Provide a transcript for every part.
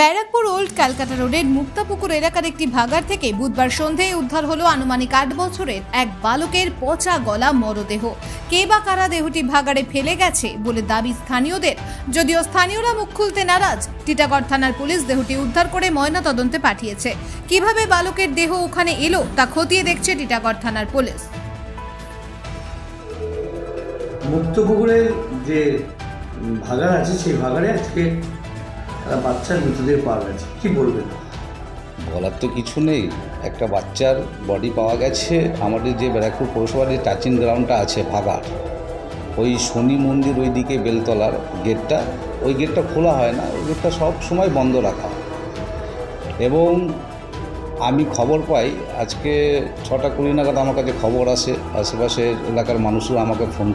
Barrackpore old Calcutta রোডের মুক্তাপুকুর এলাকার একটি ভাগাড় থেকে বুধবার সন্ধ্যায় উদ্ধার হলো আনুমানিক 8 বছরের এক বালকের পচা গলা মরদেহ। কে বা কারা দেহটি ভাগাড়ে ফেলে গেছে বলে দাবি স্থানীয়দের। যদিও স্থানীয়রা মুখ খুলতে নারাজ, টিটাগড় থানার পুলিশ দেহটি উদ্ধার করে ময়নাতদন্তে পাঠিয়েছে। কিভাবে বালকের দেহ ওখানে এলো তা খতিয়ে দেখছে টিটাগড় থানার পুলিশ। মুক্তপুকুরের যে ভাগাড় আছে সেই ভাগাড়ে আজকে বাচ্চার মৃতদেহ পাওয়া গেছে, কি বলবেন? বলার তো কিছু নেই, একটা বাচ্চার বডি পাওয়া গেছে আমাদের যে ব্যারাকপুর পৌরসভার যে টাচিং গ্রাউন্ডটা আছে ভাগাড়, ওই শনি মন্দির ওই দিকে বেলতলার গেটটা, ওই গেটটা খোলা হয় না, ওই গেটটা সব সময় বন্ধ রাখা হয়। এবং আমি খবর পাই আজকে 6টা 20 নাগাদ আমার কাছে খবর আসে, আশেপাশের এলাকার মানুষরা আমাকে ফোন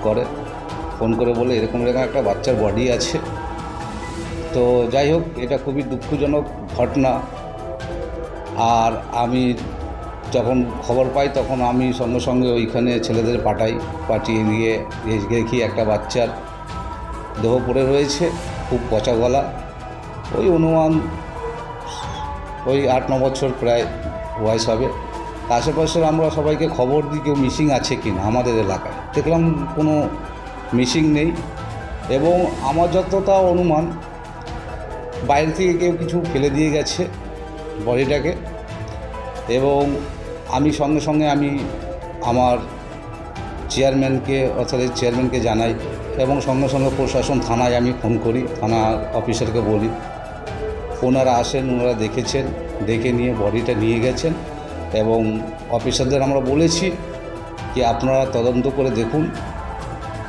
করে বলে এরকম একটা বাচ্চার বডি আছে। তো যাই হোক, এটা খুবই দুঃখজনক ঘটনা। আর আমি যখন খবর পাই তখন আমি সঙ্গে সঙ্গে ওইখানে ছেলেদের পাঠিয়ে দিয়ে দেখি একটা বাচ্চার দেহ পড়ে রয়েছে, খুব পচা গলা, ওই অনুমান ওই 8-9 বছর প্রায় বয়স হবে। আশেপাশের আমরা সবাইকে খবর দিই কেউ মিসিং আছে কি না। আমাদের এলাকায় দেখলাম কোনো মিসিং নেই, এবং আমার যতটা অনুমান বাইরে থেকে কেউ কিছু ফেলে দিয়ে গেছে বডিটাকে। এবং আমি সঙ্গে সঙ্গে আমার চেয়ারম্যানকে জানাই, এবং সঙ্গে সঙ্গে প্রশাসন থানায় আমি ফোন করি, থানা অফিসারকে বলি, ওনারা আসেন, ওনারা দেখেছেন, দেখে নিয়ে বডিটা নিয়ে গেছেন। এবং অফিসারদের আমরা বলেছি কি আপনারা তদন্ত করে দেখুন,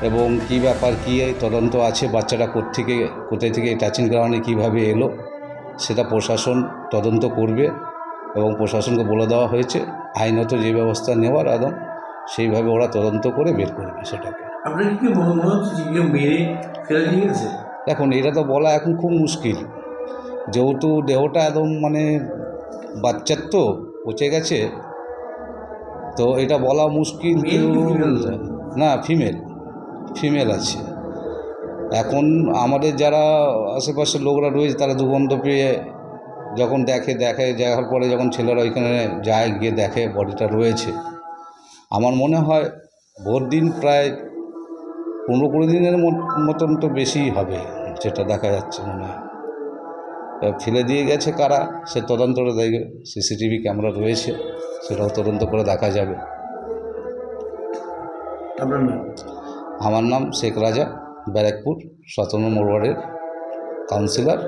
এবং কি ব্যাপার, কী তদন্ত আছে, বাচ্চাটা কোথায় থেকে টাচিং গ্রাউন্ডে কীভাবে এলো সেটা প্রশাসন তদন্ত করবে। এবং প্রশাসনকে বলে দেওয়া হয়েছে আইনত যে ব্যবস্থা নেওয়ার একদম সেইভাবে ওরা তদন্ত করে বের করবে সেটাকে। আপনার কি মনে হচ্ছে যে মেরে ফেলে দিয়ে গেছে? দেখুন, এটা তো বলা এখন খুব মুশকিল, যেহেতু দেহটা একদম বাচ্চার তো পচে গেছে, তো এটা বলা মুশকিল। না, ফিমেল আছে। এখন আমাদের যারা আশেপাশের লোকরা রয়েছে তারা দুর্গন্ধ পেয়ে যখন দেখার পরে যখন ছেলেরা ওইখানে গিয়ে দেখে বডিটা রয়েছে, আমার মনে হয় ভোর দিন প্রায় 15-20 দিনের মতন তো বেশি হবে, যেটা দেখা যাচ্ছে মনে হয়। ফেলে দিয়ে গেছে কারা সে তদন্তটা দেখবে, সিসিটিভি ক্যামেরা রয়েছে, সেটাও তদন্ত করে দেখা যাবে। আপনার নাম? আমার নাম শেখ রাজা, ব্যারাকপুর 17 নম্বর ওয়ার্ডের কাউন্সিলর।